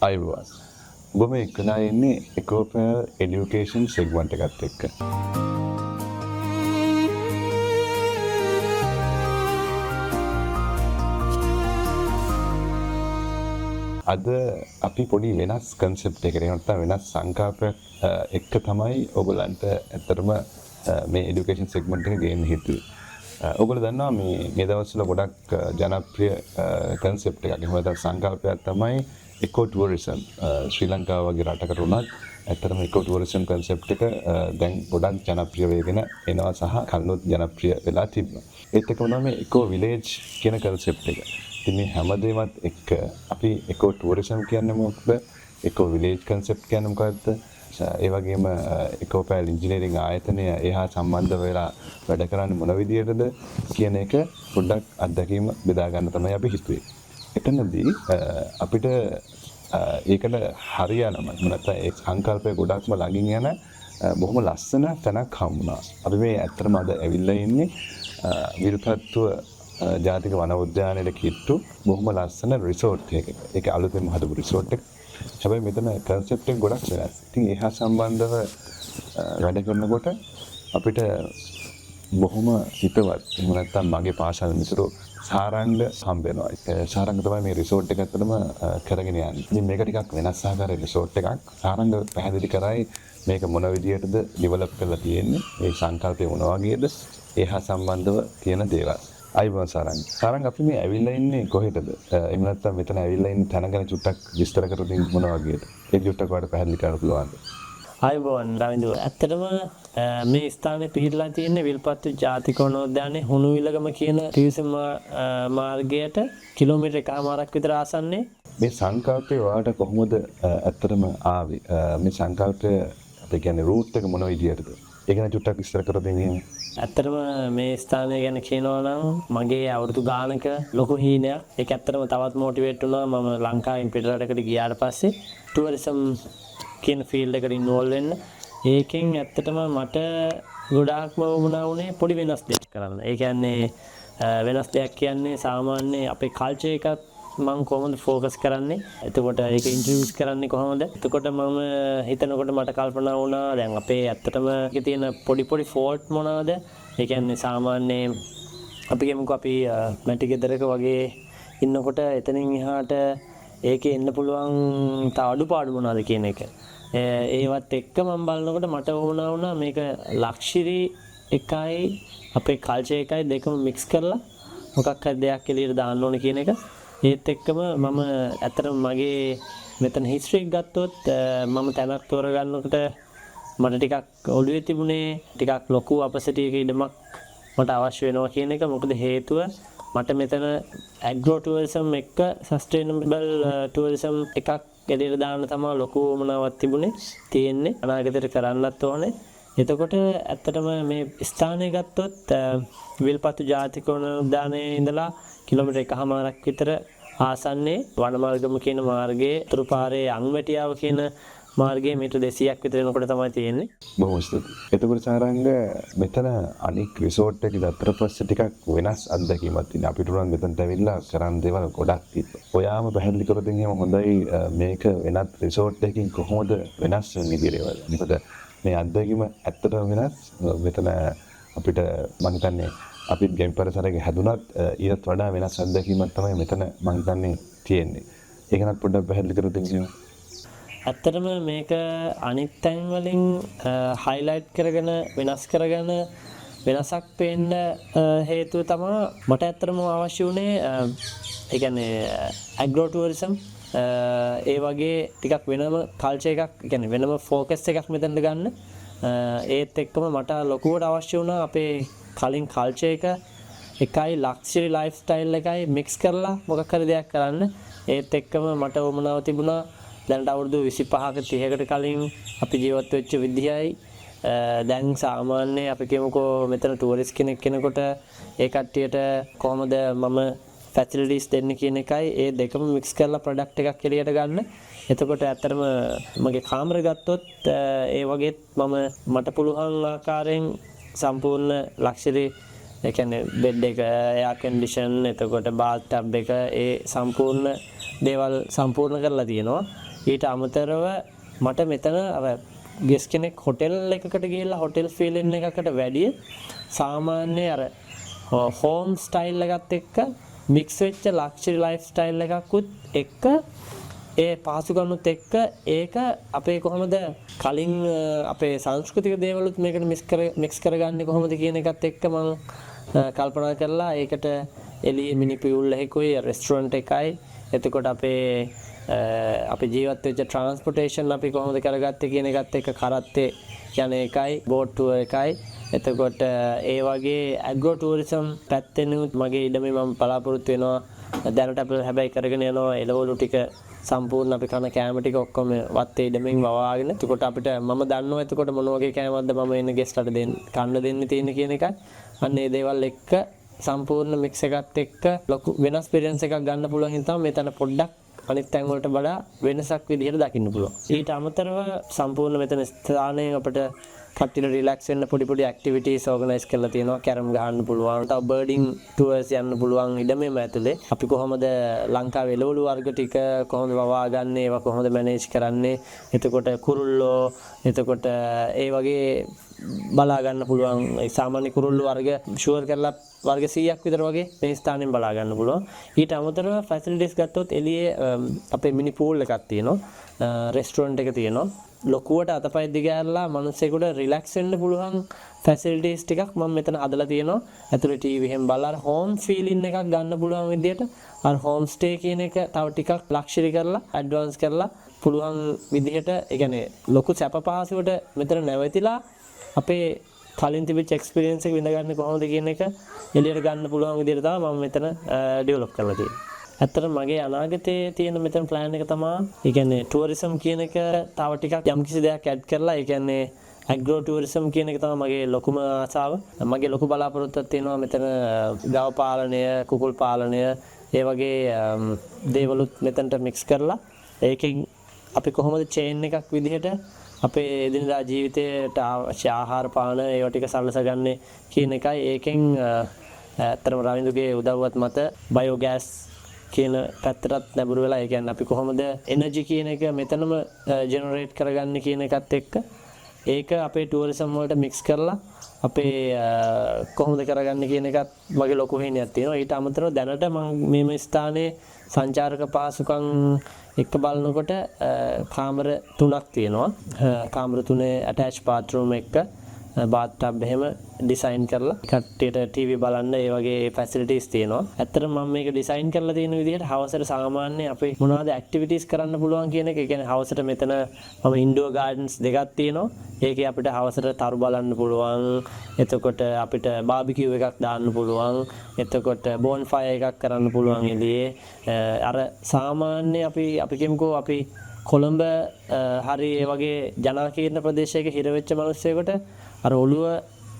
අයිබෝන් ඔබ මේ එක්කලා ඉන්නේ එකෝපෑර් එඩියුකේෂන් සෙග්මන්ට් එකත් එක්ක. අද අපි පොඩි වෙනස් කන්සෙප්ට් එකකට නැත්නම් වෙනස් සංකල්පයක් එක්ක තමයි ඔයගලන්ට ඇත්තටම මේ এডুকেෂන් සෙග්මන්ට් එක ගේන්න හිතුවේ. ඔයගොල්ලෝ දන්නවා මේ දවස්වල ගොඩක් ජනප්‍රිය කන්සෙප්ට් එකක් එහෙම නැත්නම් සංකල්පයක් තමයි ඉකෝ ටුවරිසම්. ශ්‍රී ලංකාව වගේ රටකට උනත් ඇත්තටම ඉකෝ ටුවරිසම් කන්සෙප්ට් එක දැන් ගොඩක් ජනප්‍රිය වෙගෙන එනවා සහ කලිනුත් ජනප්‍රිය වෙලා තිබුණා. ඒත් එක්කම තමයි ඉකෝ විලේජ් කියන කන්සෙප්ට් එක. ඉතින් මේ හැමදේමත් එක්ක අපි ඉකෝ ටුවරිසම් කියන්නේ මොකක්ද? ඉකෝ විලේජ් කන්සෙප්ට් කියන්නේ මොකක්ද? ඒ වගේම ඉකෝපෑර් ඉන්ජිනියරිං ආයතනය එහා සම්බන්ධ වෙලා වැඩ කරන්නේ මොන විදියටද කියන එක පොඩ්ඩක් අත්දැකීම බෙදා ගන්න තමයි අපි හිතුවේ. එතනදී අපිට ඒකට හරියනම නැත්නම් ඒ සංකල්පය ගොඩක්ම ළඟින් යන බොහොම ලස්සන තැනක් හම්බුණා. අපි මේ ඇත්තටම අද ඇවිල්ලා ඉන්නේ විල්පත්තුව ජාතික වන උද්‍යානයේ කිට්ටු බොහොම ලස්සන රිසෝට් එකක. ඒක අලුතෙන්ම හදපු රිසෝට් එක. හැබැයි මෙතන කන්සෙප්ට් එක ගොඩක් වෙනස්. ඉතින් ඒහා සම්බන්ධව වැඩ කරනකොට අපිට බොහොම හිතවත් එහෙම නැත්නම් මගේ පාසල් මිතුරු සාරංග හම්බ වෙනවා. සාරංග තමයි මේ රිසෝට් එක ඇත්තටම කරගෙන යන්නේ. ඉතින් මේක ටිකක් වෙනස් ආකාරයේ රිසෝට් එකක්. සාරංග පැහැදිලි කරයි මේක මොන විදියටද ඩෙවලොප් කරලා තියෙන්නේ. මේ සංකල්පය මොන වගේද? ඒහා සම්බන්ධව තියෙන දේවල්. අයිබෝන් සාරංග. සාරංග අපි මේ ඇවිල්ලා ඉන්නේ කොහෙටද? එහෙම නැත්නම් මෙතන ඇවිල්ලා ඉන්න තැන ගැන චුට්ටක් විස්තර කරලා දෙන්න මොන වගේද? ඒක චුට්ටක් ඔයාලට පැහැදිලි කරන්න පුළුවන්ද? අයිබෝන් රවින්දු. ඇත්තටම මේ ස්ථානයේ පිහිටලා තියෙන්නේ විල්පත්තු ජාතික වනෝද්‍යානයේ හුණුවිලගම කියන ටියුෂන් මාර්ගයට කිලෝමීටර් 1කමාරක් විතර ආසන්නයේ. මේ සංකල්පය ඔයාලට කොහොමද ඇත්තටම ආවේ? මේ සංකල්පය අපි කියන්නේ රූට් එක මොන විදියටද? ඒක ගැන චුට්ටක් විස්තර කරලා දෙන්න. ඇත්තටම මේ ස්ථානය ගැන කියනවා නම් මගේ අවුරුදු ගානක ලොකු හීනයක්. ඒක ඇත්තටම තවත් මොටිවේට් වුණා මම ලංකාවෙන් පිටරටකට ගියාට පස්සේ ටුවරිසම් කියන ෆීල්ඩ් එකට ඉන්වෝල්ව් වෙන්න. ඒකෙන් ඇත්තටම මට ගොඩාක්ම වුණා උනේ පොඩි වෙනස් දෙයක් කරන්න. ඒ කියන්නේ වෙනස් දෙයක් කියන්නේ සාමාන්‍ය අපේ කල්චර් එකත් මම කොහොමද ફોකස් කරන්නේ? එතකොට ඒක ඉන්ට්‍රොඩියුස් කරන්නේ කොහොමද? එතකොට මම හිතනකොට මට කල්පනා වුණා දැන් අපේ ඇත්තටම ඒකේ තියෙන පොඩි ෆෝල්ට් මොනවාද? ඒ කියන්නේ සාමාන්‍ය අපි කියමුකෝ අපි මැටි ගෙදරක වගේ ඉන්නකොට එතනින් එහාට ඒකේ එන්න පුළුවන් තව අඩුපාඩු මොනවාද කියන එක. ඒවත් එක්ක මම බලනකොට මට වුණා මේක ලක්ෂරි එකයි අපේ කල්චර් එකයි දෙකම මික්ස් කරලා මොකක් හරි දෙයක් එළියට දාන්න ඕනේ කියන එක. ඒත් එක්කම මම ඇත්තටම මගේ මෙතන හිස්ටරි එක ගත්තොත් මම තැනක් තෝරගන්නකොට මට ටිකක් ඔළුවේ තිබුණේ ටිකක් ලොකු අපසිටි එක ඉඩමක් මට අවශ්‍ය වෙනවා කියන එක. මොකද හේතුව මට මෙතන ඇග්‍රෝ ටුවරිසම් එක්ක සස්ටේනබල් ටුවරිසම් එකක් එළියට දාන්න තමයි ලොකු මොනවත් තිබුණේ තියෙන්නේ. අනාගතයට කරන්නත් ඕනේ. එතකොට ඇත්තටම මේ ස්ථානය ගත්තොත් විල්පත්තු ජාතික වනෝද්‍යානයේ ඉඳලා කිලෝමීටර් 1කමාරක් විතර ආසන්නයේ වනමාර්ගම කියන මාර්ගයේ උතුරු පාරේ අංවැටියාව කියන මාර්ගයේ මීටර් 200ක් විතර යනකොට තමයි තියෙන්නේ. බොහොම ස්තුතියි. එතකොට සාරංග මෙතන අනික් රිසෝට් එකේ ගත්තට පස්සේ ටිකක් වෙනස් අත්දැකීමක් තියෙනවා. අපිට උනන් මෙතනට ඇවිල්ලා කරන්න දේවල් ගොඩක් තියෙනවා. ඔයාම පැහැදිලි කරලා දෙන්න එහෙම හොඳයි මේක වෙනත් රිසෝට් එකකින් කොහොමද වෙනස් වෙන්නේ කියලා. මොකද මේ අත්දැකීම ඇත්තටම වෙනස්. මෙතන අපිට මම හිතන්නේ අපිත් ගේම් පරිසරයක හැදුනත් ඊට වඩා වෙනස් අත්දැකීමක් තමයි මෙතන මම හිතන්නේ තියෙන්නේ. ඒක නත් පොඩ්ඩක් පැහැදිලි කරලා දෙන්න. ඇත්තටම මේක අනිත් තැන් වලින් හයිලයිට් කරගෙන වෙනස් කරගෙන වෙනසක් පේන්න හේතුව තමයි මට ඇත්තටම අවශ්‍ය වුණේ ඒ කියන්නේ ඇග්‍රෝ ටුවරිසම් ඒ වගේ ටිකක් වෙනම කල්චර් එකක් කියන්නේ වෙනම ફોකස් එකක් මෙතනට ගන්න. ඒත් එක්කම මට ලොකුවට අවශ්‍ය වුණා අපේ කලින් කල්චර් එකයි ලක්ෂරි ලයිෆ් ස්ටයිල් එකයි මික්ස් කරලා මොකක් හරි දෙයක් කරන්න. ඒත් එක්කම මට වමනාව තිබුණා දැනට අවුරුදු 25ක 30කට කලින් අපි ජීවත් වෙච්ච විදිහයි දැන් සාමාන්‍ය අපි කියමුකෝ මෙතන ටුවරිස්ට් කෙනෙක් කෙනකොට ඒ කට්ටියට කොහොමද මම ෆැසිලිටිස් දෙන්න කියන එකයි ඒ දෙකම මික්ස් කරලා ප්‍රොඩක්ට් එකක් එළියට ගන්න. එතකොට ඇත්තටම මගේ කාමරය ගත්තොත් ඒ වගේත් මට පුළුවන් ආකාරයෙන් සම්පූර්ණ ලක්ෂරි ඒ කියන්නේ බෙඩ් එක එයාර් කන්ඩිෂන් එතකොට බාත් ටබ් එක ඒ සම්පූර්ණ දේවල් සම්පූර්ණ කරලා තියෙනවා. ඊට අමතරව මට මෙතන අර ගෙස් කෙනෙක් හොටෙල් එකකට ගිහිල්ලා හොටෙල් ෆීලින් එකකට වැඩිය සාමාන්‍ය අර හෝම් ස්ටයිල් එකත් එක්ක මික්ස් වෙච්ච ලක්ෂරි ලයිෆ් ස්ටයිල් එකකුත් එක්ක ඒ පහසුකම්නුත් එක්ක ඒක අපේ කොහොමද කලින් අපේ සංස්කෘතික දේවලුත් මේකට මික්ස් කරගන්නේ කොහොමද කියන එකත් එක්ක මම කල්පනා කරලා ඒකට එළියේ මිනි පියුල් එකකුයි රෙස්ටොරන්ට් එකයි එතකොට අපේ ජීවත් වෙච්ච ට්‍රාන්ස්පෝර්ටේෂන් අපි කොහොමද කරගත්තේ කියන එකත් එක්ක කරත්තේ යන එකයි බෝට් ටුවර් එකයි එතකොට ඒ වගේ ඇග්‍රෝ ටූරිසම් පැත්තෙනුත් මගේ ඉඩමේ මම බලාපොරොත්තු වෙනවා දැනට අපි හැබැයි කරගෙන යනවා එළවලු ටික සම්පූර්ණ අපි කන කෑම ටික ඔක්කොම වත්තේ ඉඩමෙන් වවාගෙන එතකොට අපිට මම දන්නවා එතකොට මොන වගේ කෑමක්ද මම එන්න ගෙස්ට්ලට කන්න දෙන්න තියෙන කියන එකයි අන්න ඒ දේවල් එක්ක සම්පූර්ණ මික්ස් එකත් එක්ක ලොකු වෙනස් එක්ස්පීරියන්ස් එකක් ගන්න පුළුවන් හින්දා මෙතන පොඩ්ඩක් අනිත් තැන් වලට වඩා වෙනසක් විදිහට දකින්න පුළුවන්. ඊට අමතරව සම්පූර්ණ මෙතන ස්ථානයේ අපිට කට්ටියට රිලැක්ස් වෙන්න පොඩි ඇක්ටිවිටීස් ඕගනයිස් කරලා තියෙනවා. කැරම් ගහන්න පුළුවන්. තව බර්ඩින් ටුවර්ස් යන්න පුළුවන් ඉඩමේම ඇතුලේ. අපි කොහොමද ලංකාවේ එළවලු වර්ග ටික කොහොමද වවාගන්නේ, ඒවා කොහොමද මැනේජ් කරන්නේ, එතකොට කුරුල්ලෝ, එතකොට ඒ වගේ බලා ගන්න පුළුවන්. ඒ සාමාන්‍ය කුරුල්ලෝ වර්ග ෂුවර් කරලා වර්ග 100ක් විතර වගේ මේ ස්ථානෙන් බලා ගන්න පුළුවන්. ඊට අමතරව ෆැසිලිටිස් ගත්තොත් එළියේ අපේ මිනි පූල් එකක් තියෙනවා. රෙස්ටොරන්ට් එක තියෙනවා. ලොකුවට අතපය දිගහැරලා මිනිස්සුෙකුට රිලැක්ස් වෙන්න පුළුවන් ෆැසිලිටිස් ටිකක් මම මෙතන හදලා තියෙනවා. ඇතුලේ ටීවී එකෙන් බලලා හෝම් ෆීලින් එකක් ගන්න පුළුවන් විදියට අර හෝම් ස්ටේ කියන එක තව ටිකක් ලක්ෂරි කරලා ඇඩ්වාන්ස් කරලා පුළුවන් විදිහට ඒ කියන්නේ ලොකු සැප පහසුවට මෙතන නැවතිලා අපේ කලින් තිබිච්ච එක්ස්පීරියන්ස් එක විඳගන්නේ කොහොමද කියන එක එළියට ගන්න පුළුවන් විදිහට තමයි මම මෙතන ඩෙවලොප් කරලා තියෙන්නේ. ඇත්තටම මගේ අනාගතයේ තියෙන මෙතන ප්ලෑන් එක තමයි ඒ කියන්නේ ටුවරිසම් කියන එක තව ටිකක් යම්කිසි දෙයක් ඇඩ් කරලා ඒ කියන්නේ ඇග්‍රෝ ටුවරිසම් කියන එක තමයි මගේ ලොකුම ආසාව. මගේ ලොකු බලාපොරොත්තුවක් තියෙනවා මෙතන ගව පාලනය, කුකුල් පාලනය, ඒ වගේ දේවලුත් මෙතනට මික්ස් කරලා ඒකෙන් අපි කොහොමද චේන් එකක් විදිහට අපේ එදිනදා ජීවිතයට අවශ්‍ය ආහාර පාන ඒවා ටික සලසගන්නේ කියන එකයි. ඒකෙන් ඇත්තටම රවින්දුගේ උදව්වත් මත බයෝගෑස් කියන පැත්තටත් නැඹුරු වෙලා ඒ කියන්නේ අපි කොහොමද එනර්ජි කියන එක මෙතනම ජෙනරේට් කරගන්නේ කියන එකත් එක්ක ඒක අපේ ටුවරිසම් වලට මික්ස් කරලා අපේ කොහොමද කරගන්නේ කියන එකත් වගේ ලොකු හේනියක් තියෙනවා. ඊට අමතරව දැනට මම මේ ස්ථානයේ සංචාරක පහසුකම් එක්ක බලනකොට කාමර 3ක් තියෙනවා. කාමර 3 ඇටච් බාත්රූම් එක බාත් ටබ් එහෙම ඩිසයින් කරලා කට්ටියට ටීවී බලන්න ඒ වගේ ෆැසිලිටිස් තියෙනවා. ඇත්තටම මම මේක ඩිසයින් කරලා තියෙන විදිහට හවසට සාමාන්‍ය අපේ මොනවද ඇක්ටිවිටීස් කරන්න පුළුවන් කියන එක. ඒ කියන්නේ හවසට මෙතන මම ඉන්ඩෝර් ගාඩන්ස් දෙකක් තියෙනවා. ඒකේ අපිට හවසට තරු බලන්න පුළුවන්. එතකොට අපිට බාබිකියු එකක් දාන්න පුළුවන්. එතකොට බෝන් ෆයර් එකක් කරන්න පුළුවන් එළියේ. අර සාමාන්‍ය අපි කියමුකෝ අපි කොළඹ හරි ඒ වගේ ජනාකීර්ණ ප්‍රදේශයක හිර වෙච්ච මිනිස්සුෙකුට අර ඔළුව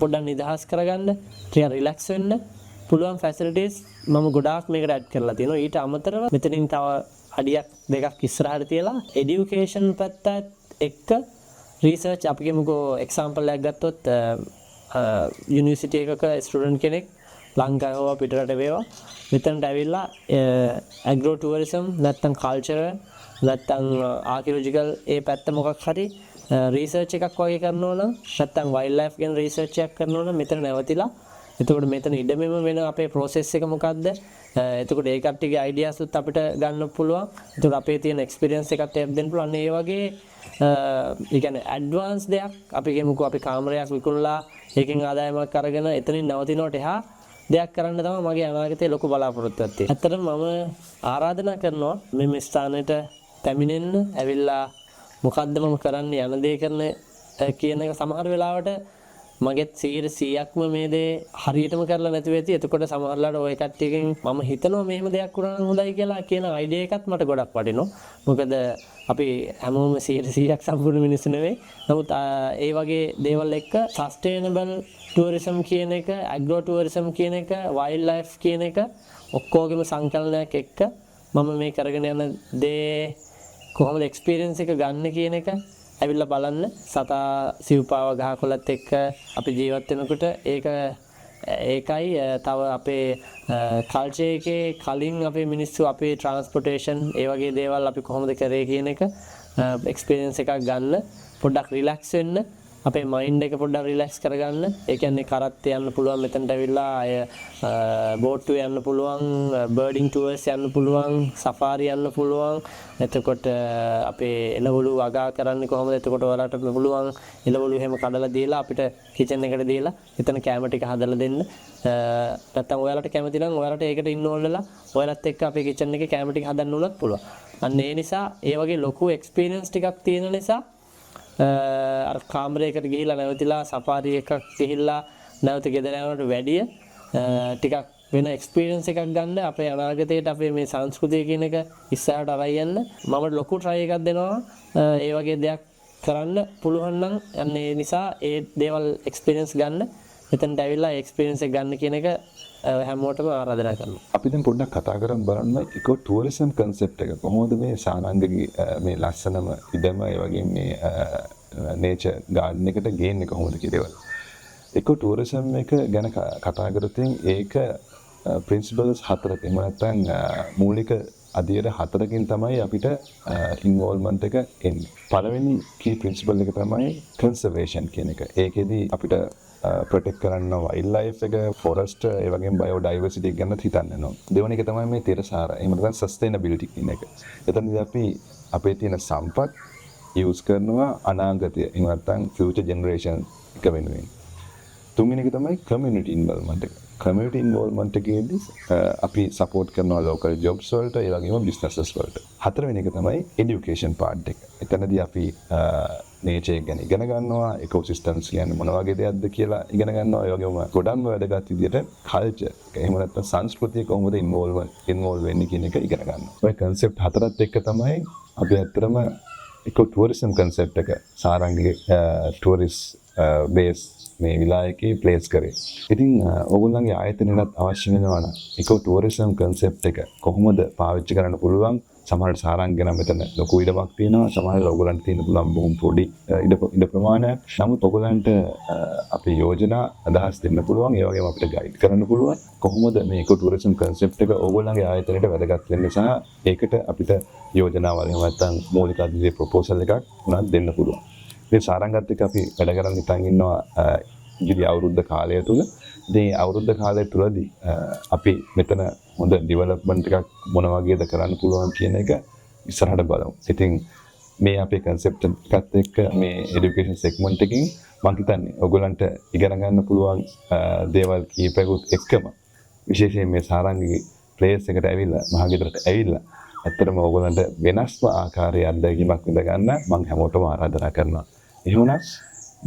පොඩ්ඩක් නිදහස් කරගන්න, ටික රිලැක්ස් වෙන්න පුළුවන් ෆැසිලිටිස් මම ගොඩාක් මේකට ඇඩ් කරලා තියෙනවා. ඊට අමතරව මෙතනින් තව අඩියක් දෙකක් ඉස්සරහට තියලා এডুকেෂන් පැත්තත් එක්ක රිසර්ච් අපි කියමුකෝ එක්සැම්පල් එකක් ගත්තොත් යුනිවර්සිටි එකක ස්ටුඩන්ට් කෙනෙක් ලංකාවේ හෝ පිටරට වේවා මෙතනට ඇවිල්ලා ඇග්‍රෝ ටුවරිසම් නැත්නම් කල්චර් නැත්නම් ආකියොලොජිකල් ඒ පැත්ත මොකක් හරි රිසර්ච් එකක් වගේ කරනවා නම් නැත්නම් වයිල්ඩ් ලයිෆ් ගැන රිසර්ච් එකක් කරනවා නම් මෙතන නැවතිලා එතකොට මෙතන ඉඩමෙම වෙන අපේ process එක මොකක්ද එතකොට ඒ කට්ටියගේ ideas උත් අපිට ගන්න පුළුවන් එතකොට අපේ තියෙන experience එකත් දෙන්න පුළුවන් ඒ වගේ ඒ කියන්නේ advance දෙයක් අපි කියමුකෝ අපි කාමරයක් විකුණලා ඒකෙන් ආදායමක් අරගෙන එතනින් නවතිනවට එහා දෙයක් කරන්න තමයි මගේ අනාගතයේ ලොකු බලාපොරොත්තුවක් තියෙන්නේ. ඇත්තටම මම ආරාධනා කරනවා මේ ස්ථානෙට පැමිණෙන්න ඇවිල්ලා මොකද්ද මම කරන්න යන දේ කරන කියන එක සමහර වෙලාවට මගෙත් 100%ක්ම මේ දේ හරියටම කරලා නැති වෙති. එතකොට සමහරලාට ওই කට්ටියකින් මම හිතනවා මෙහෙම දෙයක් කරනවා නම් හොඳයි කියලා කියන අයිඩියා එකත් මට ගොඩක් වටිනවා. මොකද අපි හැමෝම 100%ක් සම්පූර්ණ මිනිස්සු නෙවෙයි. නමුත් ඒ වගේ දේවල් එක්ක සස්ටේනබල් ටුවරිසම් කියන එක, ඇග්‍රෝ ටුවරිසම් කියන එක, වයිල්ඩ් ලයිෆ් කියන එක ඔක්කොගෙම සංකලනයක් එක්ක මම මේ කරගෙන යන දේ කොහොමද එක්ස්පීරියන්ස් එක ගන්න කියන එක ඇවිල්ලා බලන්න. සතා සිව්පාව ගහකොළත් එක්ක අපි ජීවත් වෙනකොට ඒක ඒකයි තව අපේ කල්චර් එකේ කලින් අපේ මිනිස්සු අපේ ට්‍රාන්ස්පෝර්ටේෂන් ඒ වගේ දේවල් අපි කොහොමද කරේ කියන එක එක්ස්පීරියන්ස් එකක් ගන්න පොඩ්ඩක් රිලැක්ස් වෙන්න අපේ මයින්ඩ් එක පොඩ්ඩක් රිලැක්ස් කරගන්න. ඒ කියන්නේ කරත්තේ යන්න පුළුවන් මෙතනට ඇවිල්ලා අය බෝට්ටුවේ යන්න පුළුවන්, බර්ඩින් ටුවර්ස් යන්න පුළුවන්, සෆාරි යන්න පුළුවන්. එතකොට අපේ එළවලු වගා කරන්නේ කොහොමද? එතකොට ඔයාලට පුළුවන් එළවලු එහෙම කඩලා දීලා අපිට කිචන් එකට දීලා එතන කැම ටික හදලා දෙන්න. නැත්තම් ඔයාලට කැමති නම් ඔයාලට ඒකට ඉන්වෝල්ව් වෙලා ඔයාලත් එක්ක අපේ කිචන් එකේ කැම ටික හදන්න උනත් පුළුවන්. අන්න ඒ නිසා ඒ වගේ ලොකු එක්ස්පීරියන්ස් ටිකක් තියෙන නිසා අර කාමරයකට ගිහිල්ලා නැවතිලා සෆාරි එකක් ගිහිල්ලා නැවත ගෙදර යනවට වැඩිය ටිකක් වෙන එක්ස්පීරියන්ස් එකක් ගන්න අපේ අනාගතයට අපේ මේ සංස්කෘතිය කියන එක ඉස්සරහට අරන් යන්න මම ලොකු try එකක් දෙනවා ඒ වගේ දෙයක් කරන්න පුළුවන් නම් අන්න ඒ නිසා ඒ දේවල් එක්ස්පීරියන්ස් ගන්න මෙතනට ඇවිල්ලා එක්ස්පීරියන්ස් එක ගන්න කියන එක හැමෝටම ආරාධනා කරනවා. අපි දැන් පොඩ්ඩක් කතා කරමු බලන්න ඉකෝ ටුවරිසම් කන්සෙප්ට් එක කොහොමද මේ සානන්දගේ මේ ලස්සනම ඉඩම ඒ වගේ මේ නේචර් ගාඩන් එකට ගේන්නේ කොහොමද කියලා. ඉකෝ ටුවරිසම් එක ගැන කතා කරොත් ඒක ප්‍රින්සිපල්ස් හතරක් එහෙම නැත්නම් මූලික අධීර හතරකින් තමයි අපිට ඉන්වෝල්ව්මන්ට් එක එන්නේ. පළවෙනි කී ප්‍රින්සිපල් එක තමයි කන්සර්වේෂන් කියන එක. ඒකෙදි අපිට ප්‍රොටෙක්ට් කරන්න වයිල්ඩ් ලයිෆ් එක, ෆොරස්ට්, ඒ වගේම බයෝඩයිවර්සිටි එක ගැන හිතන්න වෙනවා. දෙවෙනි එක තමයි මේ තිරසාර. එහෙම නැත්නම් සස්ටේනබිලිටි කියන එක. එතනදී අපි අපේ තියෙන සම්පත් යූස් කරනවා අනාගතය. එහෙම නැත්නම් ෆියුචර් ජෙනරේෂන් එක වෙනුවෙන්. තුන්වෙනි එක තමයි කමියුනිටි ඉන්වෝල්ව්මන්ට් එක. කමියුනිටි ඉන්වෝල්ව්මන්ට් එකේදී අපි සපෝට් කරනවා ලෝකල් ජොබ්ස් වලට, ඒ වගේම බිස්නසස් වලට. හතරවෙනි එක තමයි এডুকেෂන් පාර්ට් එක. එතනදී අපි නේචර් එක ගැන ඉගෙන ගන්නවා, ඉකෝසිස්ටම්ස් කියන්නේ මොන වගේ දෙයක්ද කියලා ඉගෙන ගන්නවා. ඒ වගේම ගොඩක්ම වැදගත් විදිහට කල්චර් එක, එහෙම නැත්නම් සංස්කෘතිය කොහොමද ඉන්වෝල්ව් වෙන්නේ කියන එක ඉගෙන ගන්නවා. ඔය කන්සෙප්ට් හතරත් එක්ක තමයි අපි ඇත්තටම ඉකෝ ටුවරිසම් කන්සෙප්ට් එක සාරංගගේ ටුවරිස්ට් බේස් මේ විලායකේ ප්ලේස් කරේ. ඉතින් ඕගොල්ලන්ගේ ආයතනයකට අවශ්‍ය වෙනවා නම් ඉකෝ ටුවරිසම් කන්සෙප්ට් එක කොහොමද පාවිච්චි කරන්න පුළුවන්? සමහරට සාරංග නම් මෙතන ලොකු ඉඩමක් තියෙනවා. සමහරට ඕගොල්ලන්ට තියෙන පුළුවන් බොහොම පොඩි ඉඩ ප්‍රමාණයක්. නමුත් ඕගොල්ලන්ට අපේ යෝජනා අදහස් දෙන්න පුළුවන්. ඒ වගේම අපිට ගයිඩ් කරන්න පුළුවන්. කොහොමද මේ ඉකෝ ටුවරිසම් කන්සෙප්ට් එක ඕගොල්ලන්ගේ ආයතනයට වැදගත් වෙන්නේ සහ ඒකට අපිට යෝජනාවල් එහෙම නැත්නම් මූලික අධිදේ ප්‍රොපෝසල් එකක් උනත් දෙන්න පුළුවන්. මේ සාරංගත් එක්ක අපි වැඩ කරන් ඉතින් ඉන්නවා ඉදිරි අවුරුද්ද කාලය තුල. ඉතින් අවුරුද්ද කාලය තුලදී අපි මෙතන හොඳ ඩෙවලොප්මන්ට් එකක් මොන වගේද කරන්න පුළුවන් කියන එක ඉස්සරහට බලමු. ඉතින් මේ අපේ කන්සෙප්ට් එකත් එක්ක මේ এডুকেෂන් සෙග්මන්ට් එකකින් මම හිතන්නේ ඔයගොල්ලන්ට ඉගෙන ගන්න පුළුවන් දේවල් කීපයකට එක්කම විශේෂයෙන් මේ සාරංගගේ ප්ලේස් එකට ඇවිල්ලා මහගෙදරට ඇවිල්ලා ඇත්තටම ඕගොල්ලන්ට වෙනස්ම ආකාරයේ අත්දැකීමක් විඳ ගන්න මම හැමෝටම ආරාධනා කරනවා. එහෙමනම්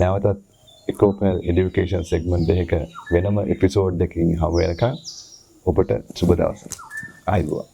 නැවතත් ඉකෝපෙල් এডুকেෂන් සෙග්මන්ට් එකක වෙනම එපිසෝඩ් එකකින් හමු වෙනකන් ඔබට සුබ දවසක්. ආයුබෝවන්.